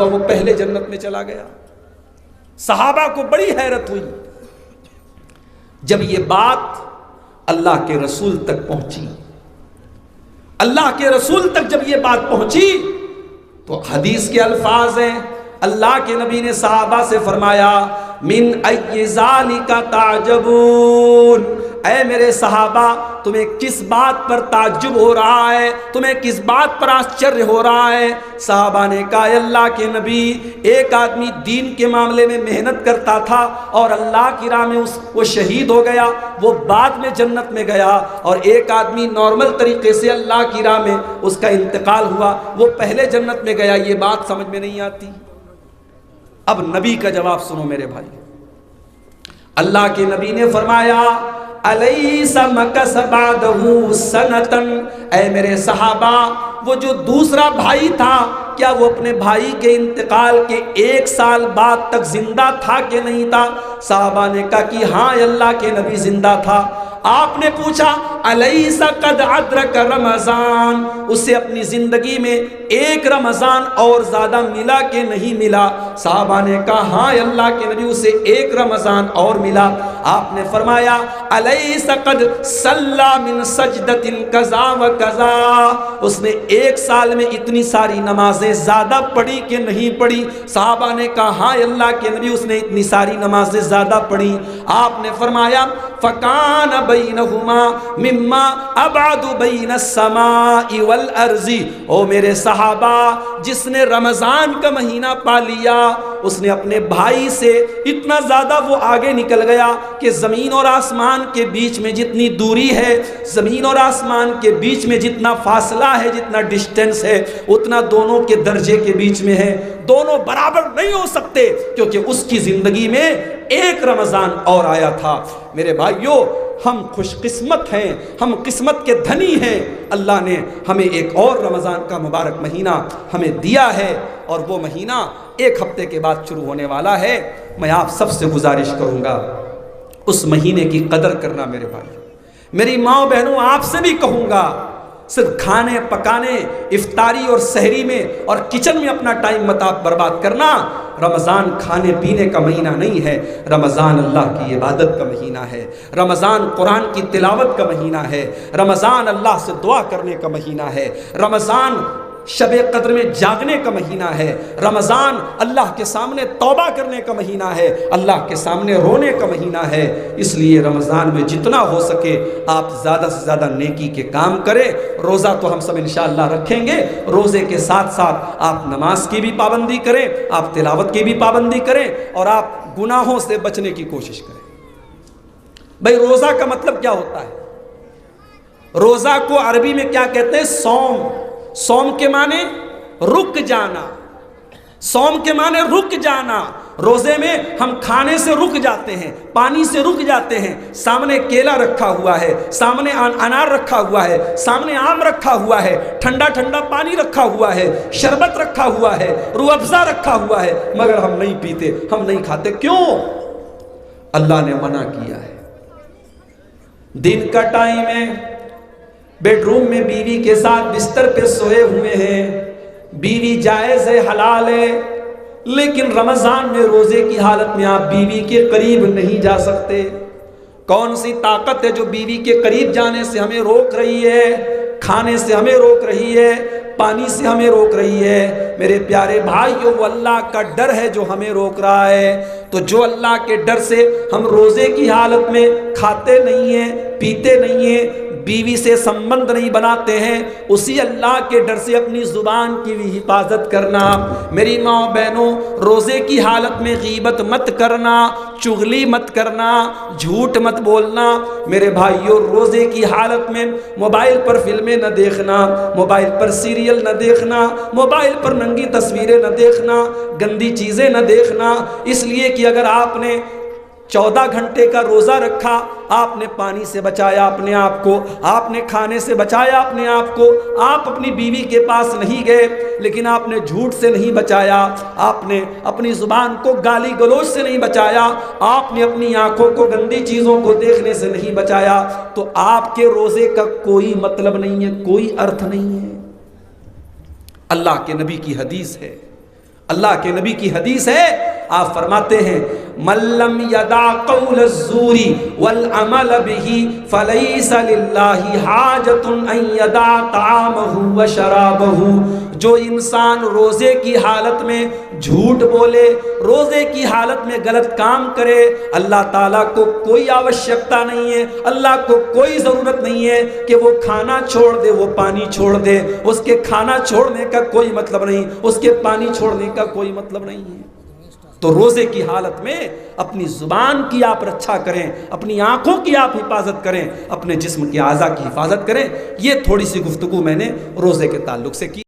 और वो पहले जन्नत में चला गया। सहाबा को बड़ी हैरत हुई जब ये बात अल्लाह के रसूल तक पहुंची। अल्लाह के रसूल तक जब ये बात पहुंची तो हदीस के अल्फाज हैं, अल्लाह के नबी ने सहाबा से फरमाया, मिन अय्यि ज़ालिका ताजबून, ऐ मेरे सहाबा तुम्हें किस बात पर ताज्जुब हो रहा है, तुम्हें किस बात पर आश्चर्य हो रहा है। सहाबा ने कहा, अल्लाह के नबी, एक आदमी दीन के मामले में मेहनत करता था और अल्लाह की राह में वो शहीद हो गया, वो बाद में जन्नत में गया, और एक आदमी नॉर्मल तरीके से अल्लाह की राह में उसका इंतकाल हुआ, वो पहले जन्नत में गया। ये बात समझ में नहीं आती। अब नबी का जवाब सुनो मेरे भाई। अल्लाह के नबी ने फरमाया, अलैसा मकस बादहु सनतन, ऐ मेरे सहाबा, वो जो दूसरा भाई था क्या वो अपने भाई के इंतकाल के 1 साल बाद तक जिंदा था कि नहीं था? सहाबा ने कहा कि हाँ अल्लाह के नबी जिंदा था। आपने पूछा, अलैसा कद अदरक रमजान, उसे अपनी जिंदगी में 1 रमजान और ज्यादा मिला कि नहीं मिला? सहाबा ने कहा हाँ अल्लाह के नबी, उसे 1 रमजान और मिला। आपने फरमाया, अलैसा कद सल्ला मिन सजदतिन कज़ा व कज़ा, उसने 1 साल में इतनी सारी नमाजें ज्यादा पढ़ी कि नहीं पढ़ी? सहाबा ने कहा हाँ अल्लाह के नबी, उसने इतनी सारी नमाजें ज्यादा पढ़ी। आपने फरमाया, फकान बैनहुमा मिम्मा अबादु बैन अस्समाई वल अर्ज़ी, ओ मेरे सहाबा, जिसने रमजान का महीना पा लिया उसने अपने भाई से इतना ज्यादा वो आगे निकल गया कि जमीन और आसमान के बीच में जितनी दूरी है, जमीन और आसमान के बीच में जितना फासला है, जितना डिस्टेंस है, उतना दोनों के दर्जे के बीच में है। दोनों बराबर नहीं हो सकते क्योंकि उसकी जिंदगी में 1 रमजान और आया था। मेरे भाइयों, हम खुशकिस्मत हैं, हम किस्मत के धनी हैं। अल्लाह ने हमें एक और रमज़ान का मुबारक महीना हमें दिया है और वो महीना 1 हफ्ते के बाद शुरू होने वाला है। मैं आप सबसे गुजारिश करूँगा उस महीने की कदर करना। मेरे भाई, मेरी माँ बहनों, आपसे भी कहूँगा, सिर्फ खाने पकाने, इफ्तारी और सहरी में और किचन में अपना टाइम मत आप बर्बाद करना। रमज़ान खाने पीने का महीना नहीं है, रमज़ान अल्लाह की इबादत का महीना है, रमज़ान कुरान की तिलावत का महीना है, रमज़ान अल्लाह से दुआ करने का महीना है, रमज़ान शबे कद्र में जागने का महीना है, रमज़ान अल्लाह के सामने तौबा करने का महीना है, अल्लाह के सामने रोने का महीना है। इसलिए रमज़ान में जितना हो सके आप ज़्यादा से ज़्यादा नेकी के काम करें। रोज़ा तो हम सब इंशाअल्लाह रखेंगे, रोज़े के साथ साथ आप नमाज की भी पाबंदी करें, आप तिलावत की भी पाबंदी करें और आप गुनाहों से बचने की कोशिश करें। भाई, रोज़ा का मतलब क्या होता है? रोज़ा को अरबी में क्या कहते हैं? सौम। सौम के माने रुक जाना, सौम के माने रुक जाना। रोजे में हम खाने से रुक जाते हैं, पानी से रुक जाते हैं। सामने केला रखा हुआ है, सामने अनार रखा हुआ है, सामने आम रखा हुआ है, ठंडा ठंडा पानी रखा हुआ है, शरबत रखा हुआ है, रूह अफ़ज़ा रखा हुआ है, मगर हम नहीं पीते, हम नहीं खाते। क्यों? अल्लाह ने मना किया है। दिन का टाइम है, बेडरूम में बीवी के साथ बिस्तर पे सोए हुए हैं, बीवी जायज़ है, हलाल है, लेकिन रमज़ान में रोज़े की हालत में आप बीवी के करीब नहीं जा सकते। कौन सी ताकत है जो बीवी के करीब जाने से हमें रोक रही है? खाने से हमें रोक रही है, पानी से हमें रोक रही है। मेरे प्यारे भाइयों, वो अल्लाह का डर है जो हमें रोक रहा है। तो जो अल्लाह के डर से हम रोज़े की हालत में खाते नहीं हैं, पीते नहीं हैं, बीवी से संबंध नहीं बनाते हैं, उसी अल्लाह के डर से अपनी ज़ुबान की भी हिफाजत करना। मेरी माँ बहनों, रोज़े की हालत में गीबत मत करना, चुगली मत करना, झूठ मत बोलना। मेरे भाइयों, रोज़े की हालत में मोबाइल पर फिल्में न देखना, मोबाइल पर सीरियल न देखना, मोबाइल पर नंगी तस्वीरें न देखना, गंदी चीज़ें न देखना। इसलिए कि अगर आपने 14 घंटे का रोज़ा रखा, आपने पानी से बचाया अपने आप को, आपने खाने से बचाया अपने आप को, आप अपनी बीवी के पास नहीं गए, लेकिन आपने झूठ से नहीं बचाया, आपने अपनी ज़ुबान को गाली गलौज से नहीं बचाया, आपने अपनी आंखों को गंदी चीज़ों को देखने से नहीं बचाया, तो आपके रोज़े का कोई मतलब नहीं है, कोई अर्थ नहीं है। अल्लाह के नबी की हदीस है, अल्लाह के नबी की हदीस है, आप फरमाते हैं मल्लम यदा कौल ज़ूरी वल अमल बिही फलैसा लिल्लाहि हाजतुन अन यदा तामहु व शराबहु। जो इंसान रोज़े की हालत में झूठ बोले, रोज़े की हालत में गलत काम करे, अल्लाह ताला को कोई आवश्यकता नहीं है, अल्लाह को कोई ज़रूरत नहीं है कि वो खाना छोड़ दे, वो पानी छोड़ दे। उसके खाना छोड़ने का कोई मतलब नहीं, उसके पानी छोड़ने का कोई मतलब नहीं है। तो रोज़े की हालत में अपनी ज़ुबान की आप रक्षा करें, अपनी आँखों की आप हिफाजत करें, अपने जिस्म की आज़ा की हिफाजत करें। ये थोड़ी सी गुफ्तगू मैंने रोज़े के ताल्लुक़ से की।